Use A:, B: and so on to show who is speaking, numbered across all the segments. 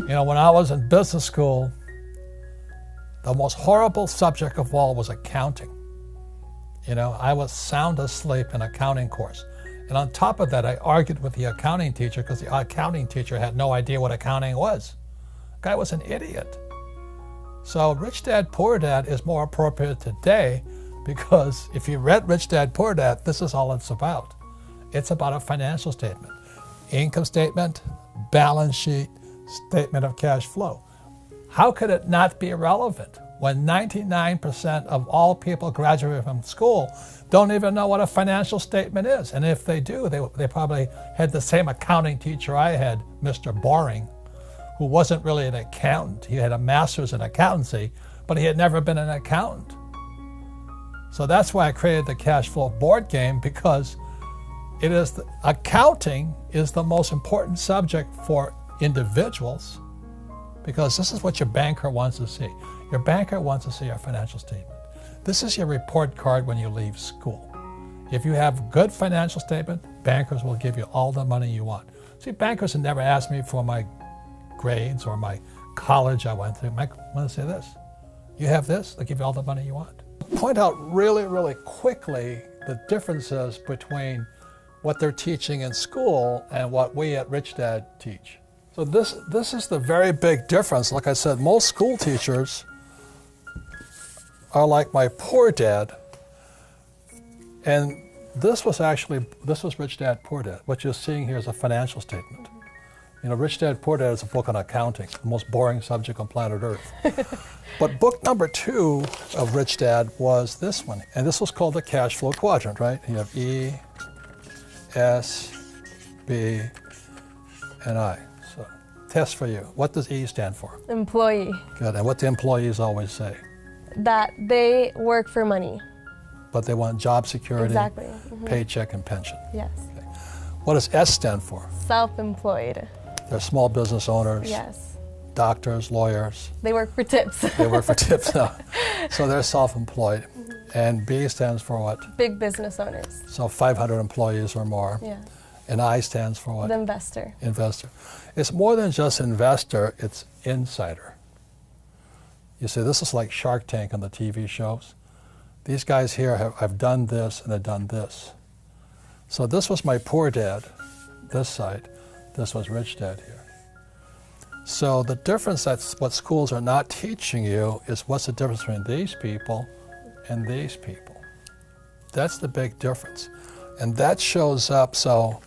A: You know, when I was in business school, the most horrible subject of all was accounting. You know, I was sound asleep in accounting course. And on top of that, I argued with the accounting teacher because the accounting teacher had no idea what accounting was. The guy was an idiot. So Rich Dad, Poor Dad is more appropriate today because if you read Rich Dad, Poor Dad, this is all it's about. It's about a financial statement. Income statement, balance sheet, statement of cash flow. How could it not be relevant when 99% of all people graduating from school don't even know what a financial statement is? And if they do, they probably had the same accounting teacher I had, Mr. Boring, who wasn't really an accountant. He had a master's in accountancy, but he had never been an accountant. So that's why I created the cash flow board game, because accounting is the most important subject for individuals, because this is what your banker wants to see. Your banker wants to see your financial statement. This is your report card when you leave school. If you have good financial statement, bankers will give you all the money you want. See, bankers have never asked me for my grades or my college I went to. I want to say this. You have this, they'll give you all the money you want. Point out really, really quickly the differences between what they're teaching in school and what we at Rich Dad teach. So this is the very big difference. Like I said, most school teachers are like my poor dad. And this was Rich Dad, Poor Dad. What you're seeing here is a financial statement. You know, Rich Dad, Poor Dad is a book on accounting, the most boring subject on planet Earth. But book number 2 of Rich Dad was this one. And this was called the cash flow quadrant, right? You have E, S, B, and I. So, test for you. What does E stand for?
B: Employee.
A: Good. And what do employees always say?
B: That they work for money.
A: But they want job security,
B: exactly.
A: Paycheck, and pension.
B: Yes.
A: Okay. What does S stand for?
B: Self-employed.
A: They're small business owners.
B: Yes.
A: Doctors, lawyers.
B: They work for tips.
A: They work for tips now. So they're self-employed. And B stands for what?
B: Big business owners.
A: So 500 employees or more.
B: Yeah.
A: And I stands for what?
B: The investor.
A: Investor. It's more than just investor, it's insider. You see, this is like Shark Tank on the TV shows. These guys here have done this and they've done this. So this was my poor dad, this side. This was Rich Dad here. So the difference, that's what schools are not teaching you, is what's the difference between these people and these people. That's the big difference. And that shows up, so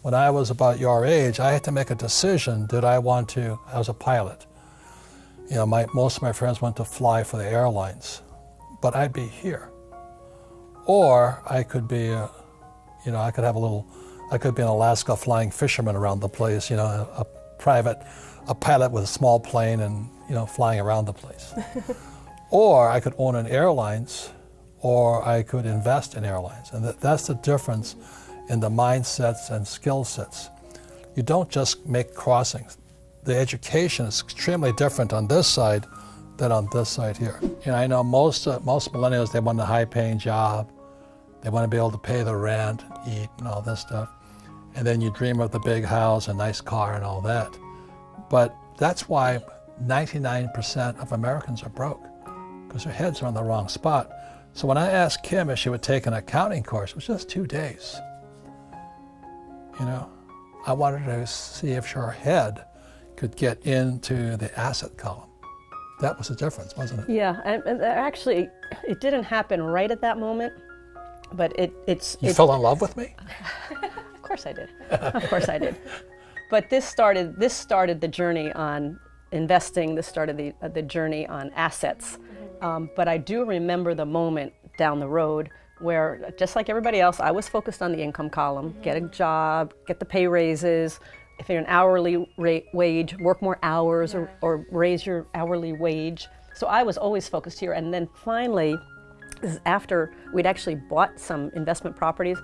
A: when I was about your age, I had to make a decision. I was a pilot. You know, most of my friends went to fly for the airlines, but I'd be here. Or I could be, I could be in Alaska flying fishermen around the place, a pilot with a small plane and, flying around the place. Or I could own an airlines, or I could invest in airlines. And that's the difference in the mindsets and skill sets. You don't just make crossings. The education is extremely different on this side than on this side here. I know most millennials, they want a high-paying job. They want to be able to pay the rent, eat, and all this stuff. And then you dream of the big house, a nice car, and all that. But that's why 99% of Americans are broke, because their heads are on the wrong spot. So when I asked Kim if she would take an accounting course, it was just 2 days. I wanted to see if her head could get into the asset column. That was the difference, wasn't it?
C: Yeah, and actually, it didn't happen right at that moment, but
A: You fell in love with me?
C: Of course I did. Of course I did. But this started the journey on investing. This started the journey on assets. But I do remember the moment down the road where, just like everybody else, I was focused on the income column, get a job, get the pay raises. If you're an hourly wage, work more hours or raise your hourly wage. So I was always focused here. And then finally, this is after we'd actually bought some investment properties,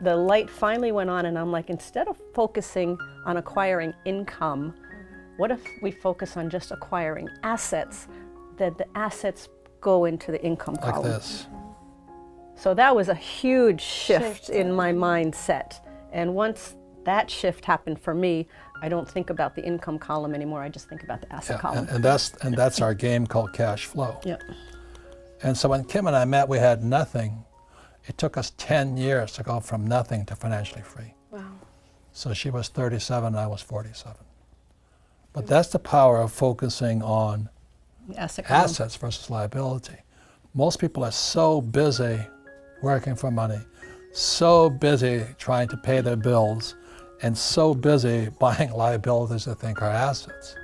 C: the light finally went on, and I'm like, instead of focusing on acquiring income, what if we focus on just acquiring assets, that the assets go into the income column?
A: Like this.
C: So that was a huge shift in my mindset. And once that shift happened for me. I don't think about the income column anymore. I just think about the asset column.
A: And that's our game called cash flow.
C: Yep.
A: And so when Kim and I met, we had nothing. It took us 10 years to go from nothing to financially free.
B: Wow.
A: So she was 37 and I was 47. But that's the power of focusing on
C: Asset column.
A: assets versus liability. Most people are so busy working for money, so busy trying to pay their bills, and so busy buying liabilities they think are assets.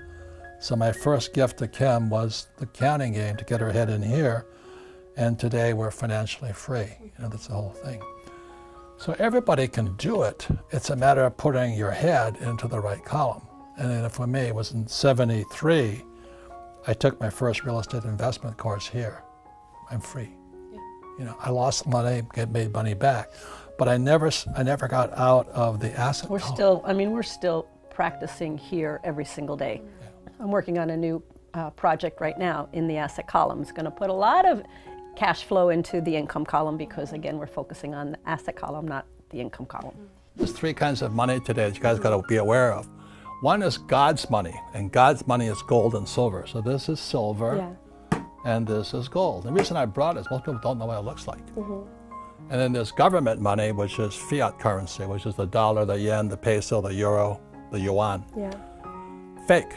A: So my first gift to Kim was the counting game to get her head in here, and today we're financially free. You know, that's the whole thing. So everybody can do it. It's a matter of putting your head into the right column. And then for me, it was in '73, I took my first real estate investment course here. I'm free. You know, I lost money, made money back, but I never got out of the asset column.
C: We're still practicing here every single day. Yeah. I'm working on a new project right now in the asset column. It's going to put a lot of cash flow into the income column because, again, we're focusing on the asset column, not the income column.
A: There's three kinds of money today that you guys got to be aware of. One is God's money, and God's money is gold and silver. So this is silver.
B: Yeah.
A: And this is gold. The reason I brought it is most people don't know what it looks like. And then there's government money, which is fiat currency, which is the dollar, the yen, the peso, the euro, the yuan.
B: Yeah.
A: Fake.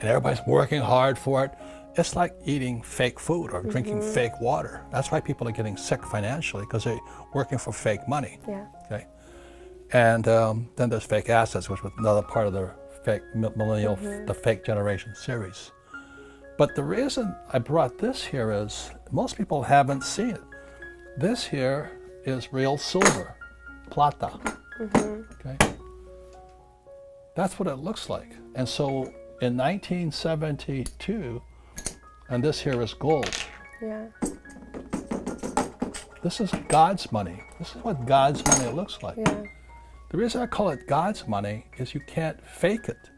A: And everybody's working hard for it. It's like eating fake food or drinking fake water. That's why people are getting sick financially, because they're working for fake money.
B: Yeah. Okay.
A: And then there's fake assets, which was another part of the fake millennial, the fake generation series. But the reason I brought this here is most people haven't seen it. This here is real silver, plata. Okay, that's what it looks like. And so in 1972, and this here is gold.
B: Yeah.
A: This is God's money. This is what God's money looks like.
B: Yeah.
A: The reason I call it God's money is you can't fake it.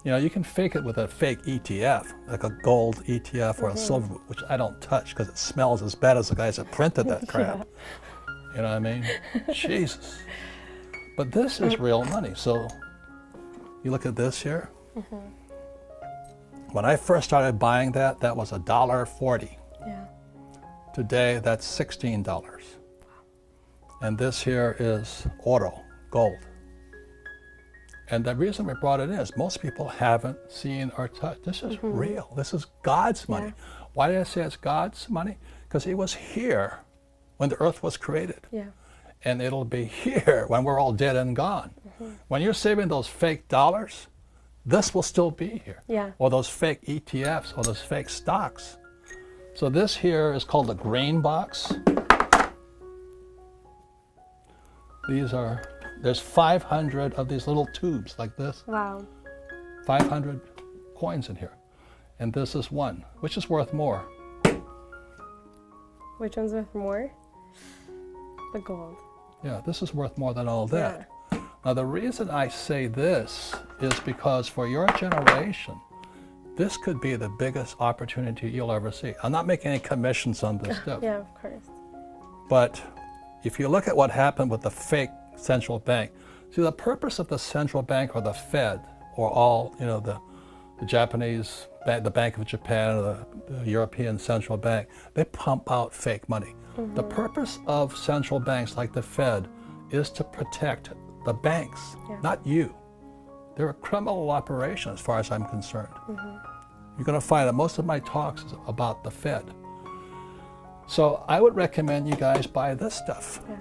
A: You know, you can fake it with a fake ETF, like a gold ETF or a silver, which I don't touch because it smells as bad as the guys that printed that crap. You know what I mean? Jesus. But this is real money. So you look at this here. When I first started buying that, that was $1.40.
B: Yeah.
A: Today, that's $16. And this here is oro, gold. And the reason we brought it in is most people haven't seen or touched. This is real. This is God's money.
B: Yeah.
A: Why did I say it's God's money? Because it was here when the earth was created.
B: Yeah.
A: And it'll be here when we're all dead and gone. When you're saving those fake dollars, this will still be here.
B: Yeah.
A: Or those fake ETFs or those fake stocks. So this here is called a grain box. There's 500 of these little tubes like this.
B: Wow.
A: 500 coins in here. And this is one, which is worth more.
B: Which one's worth more? The gold.
A: Yeah, this is worth more than all that. Yeah. Now the reason I say this is because for your generation, this could be the biggest opportunity you'll ever see. I'm not making any commissions on this stuff.
B: Yeah, of course.
A: But if you look at what happened with the fake central bank, see the purpose of the central bank or the Fed or all, you know, the Japanese, the Bank of Japan or the European Central Bank, they pump out fake money. The purpose of central banks like the Fed is to protect the banks, not you. They're a criminal operation as far as I'm concerned. You're going to find that most of my talks is about the Fed. So I would recommend you guys buy this stuff. Yeah.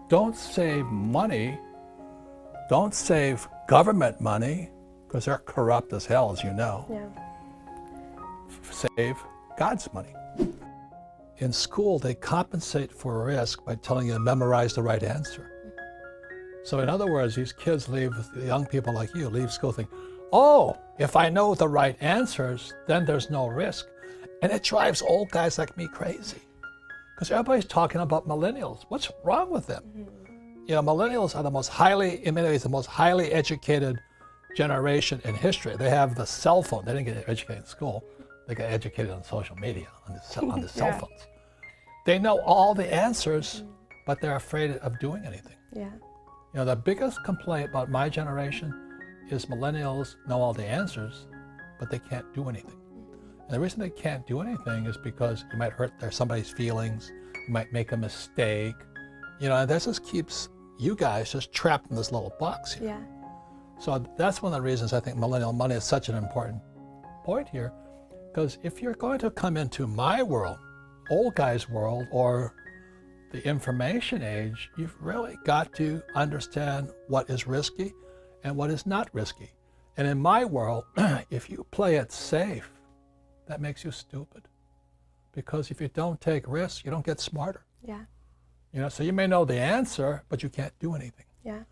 A: Don't save money. Don't save government money, because they're corrupt as hell, as you know. Yeah. Save God's money. In school, they compensate for risk by telling you to memorize the right answer. So in other words, these kids leave, young people like you, leave school thinking, oh, if I know the right answers, then there's no risk. And it drives old guys like me crazy. Because everybody's talking about millennials. What's wrong with them? You know, millennials are the most highly educated generation in history. They have the cell phone. They didn't get educated in school. They got educated on social media, on the cell phones. They know all the answers, but they're afraid of doing anything.
B: Yeah.
A: You know, the biggest complaint about my generation is millennials know all the answers, but they can't do anything. And the reason they can't do anything is because you might hurt somebody's feelings, you might make a mistake, you know, and that just keeps you guys just trapped in this little box here.
B: Yeah.
A: So that's one of the reasons I think millennial money is such an important point here, because if you're going to come into my world, old guy's world, or the information age, you've really got to understand what is risky and what is not risky. And in my world, if you play it safe, that makes you stupid. Because if you don't take risks, you don't get smarter.
B: Yeah.
A: You know, so you may know the answer, but you can't do anything.
B: Yeah.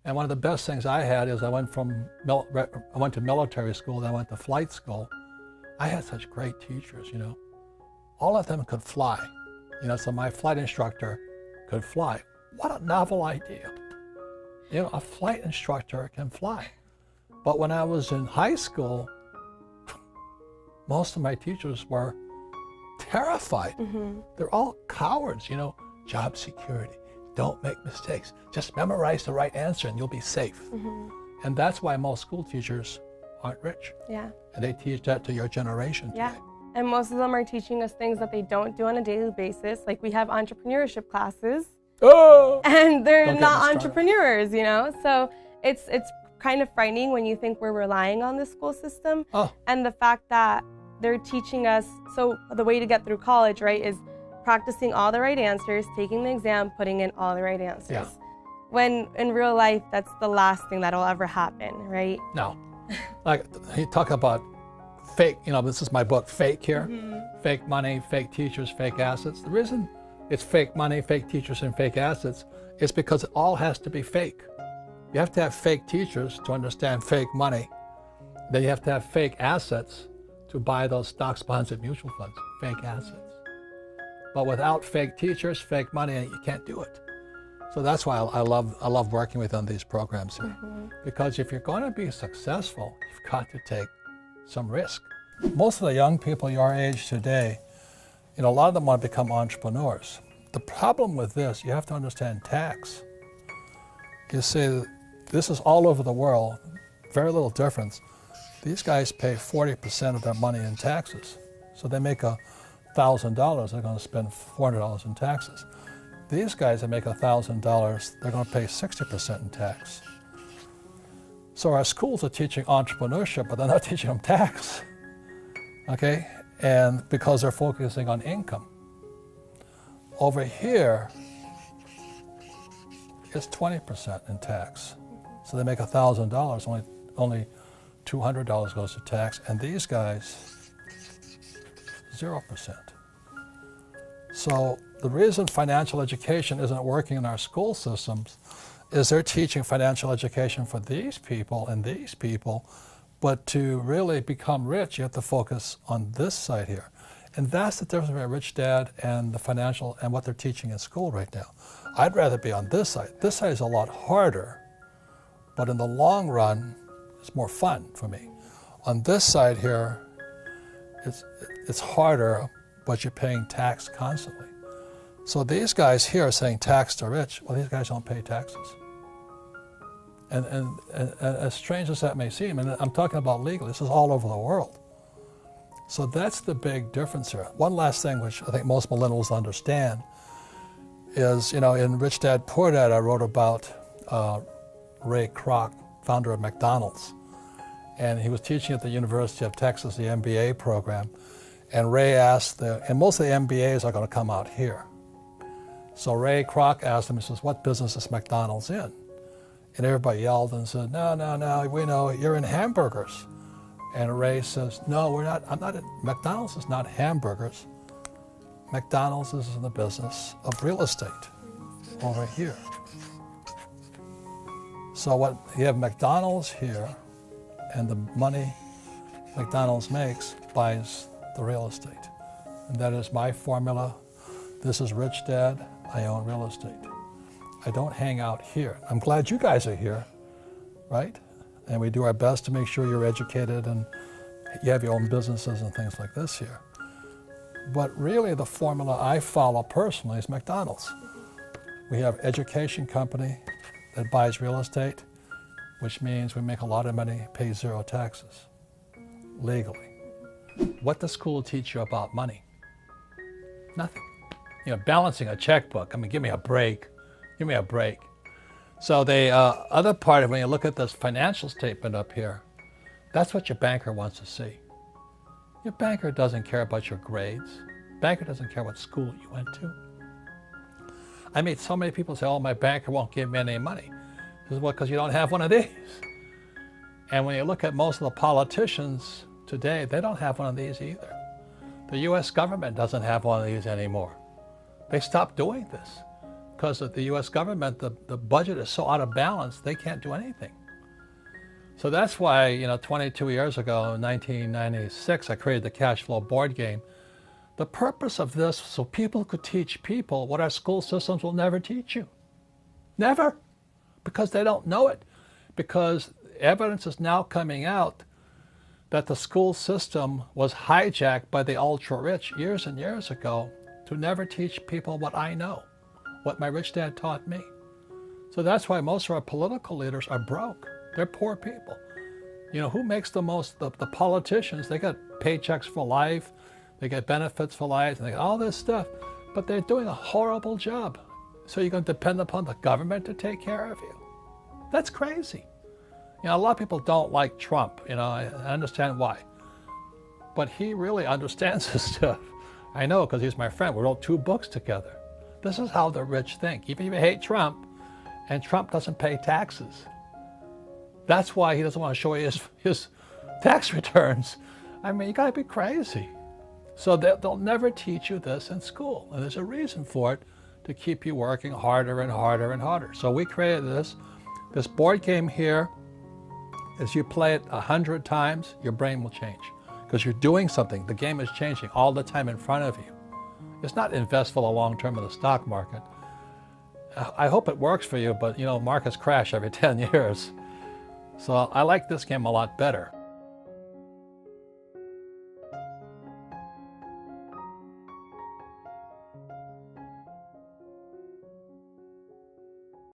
A: And one of the best things I had is I went to military school, then I went to flight school. I had such great teachers, you know. All of them could fly. You know, so my flight instructor could fly. What a novel idea. You know, a flight instructor can fly. But when I was in high school, most of my teachers were terrified.
B: Mm-hmm.
A: They're all cowards, you know, job security. Don't make mistakes. Just memorize the right answer and you'll be safe.
B: Mm-hmm.
A: And that's why most school teachers aren't rich.
B: Yeah.
A: And they teach that to your generation today.
B: Yeah. And most of them are teaching us things that they don't do on a daily basis. Like we have entrepreneurship classes.
A: Oh!
B: And they're
A: Don't get
B: not
A: me started.
B: entrepreneurs, you know? So it's kind of frightening when you think we're relying on the school system.
A: Oh.
B: And the fact that they're teaching us, so the way to get through college, right, is practicing all the right answers, taking the exam, putting in all the right answers.
A: Yeah.
B: When in real life, that's the last thing that'll ever happen, right?
A: No. Like, you talk about fake, you know, this is my book, Fake here.
B: Mm-hmm.
A: Fake money, fake teachers, fake assets. The reason it's fake money, fake teachers, and fake assets is because it all has to be fake. You have to have fake teachers to understand fake money. Then you have to have fake assets to buy those stocks, bonds, and mutual funds, fake assets. But without fake teachers, fake money, you can't do it. So that's why I love working with on these programs here.
B: Mm-hmm.
A: Because if you're going to be successful, you've got to take some risk. Most of the young people your age today, you know, a lot of them want to become entrepreneurs. The problem with this, you have to understand tax. You see, this is all over the world, very little difference. These guys pay 40% of their money in taxes. So they make $1,000, they're going to spend $400 in taxes. These guys that make $1,000, they're going to pay 60% in tax. So our schools are teaching entrepreneurship, but they're not teaching them tax, okay? And because they're focusing on income. Over here, it's 20% in tax. So they make $1,000, only $200 goes to tax, and these guys, 0%. So the reason financial education isn't working in our school systems is they're teaching financial education for these people and these people, but to really become rich, you have to focus on this side here. And that's the difference between Rich Dad and the financial and what they're teaching in school right now. I'd rather be on this side. This side is a lot harder, but in the long run, it's more fun for me. On this side here, it's harder, but you're paying tax constantly. So these guys here are saying tax the rich. Well, these guys don't pay taxes. And as strange as that may seem, and I'm talking about legal, this is all over the world. So that's the big difference here. One last thing, which I think most millennials understand, is, you know, in Rich Dad, Poor Dad, I wrote about Ray Kroc, founder of McDonald's. And he was teaching at the University of Texas, the MBA program. And Ray asked, and most of the MBAs are going to come out here. So Ray Kroc asked him, he says, what business is McDonald's in? And everybody yelled and said, no, we know you're in hamburgers. And Ray says, no, we're not, McDonald's is not hamburgers. McDonald's is in the business of real estate over here. So what you have McDonald's here, and the money McDonald's makes buys the real estate. And that is my formula. This is Rich Dad, I own real estate. I don't hang out here. I'm glad you guys are here, right? And we do our best to make sure you're educated and you have your own businesses and things like this here. But really the formula I follow personally is McDonald's. We have education company, that buys real estate, which means we make a lot of money, pay 0 taxes, legally. What does school teach you about money? Nothing. Balancing a checkbook. I mean, give me a break. Give me a break. So the other part of when you look at this financial statement up here, that's what your banker wants to see. Your banker doesn't care about your grades. Banker doesn't care what school you went to. I meet so many people say, oh, my banker won't give me any money. This is what, because you don't have one of these. And when you look at most of the politicians today, they don't have one of these either. The US government doesn't have one of these anymore. They stopped doing this because of the US government, the budget is so out of balance, they can't do anything. So that's why, 22 years ago, in 1996, I created the cash flow board game. The purpose of this, so people could teach people what our school systems will never teach you. Never. Because they don't know it. Because evidence is now coming out that the school system was hijacked by the ultra-rich years and years ago to never teach people what I know, what my rich dad taught me. So that's why most of our political leaders are broke. They're poor people. Who makes the most? The politicians, they got paychecks for life, they get benefits for life, and they got all this stuff, but they're doing a horrible job. So you're going to depend upon the government to take care of you. That's crazy. A lot of people don't like Trump. I understand why. But he really understands this stuff. I know, because he's my friend. We wrote 2 books together. This is how the rich think. Even if you hate Trump, and Trump doesn't pay taxes. That's why he doesn't want to show you his tax returns. I mean, you got to be crazy. So they'll never teach you this in school. And there's a reason for it, to keep you working harder and harder and harder. So we created this board game here. As you play it 100 times, your brain will change. Because you're doing something. The game is changing all the time in front of you. It's not invest for the long term of the stock market. I hope it works for you, but markets crash every 10 years. So I like this game a lot better.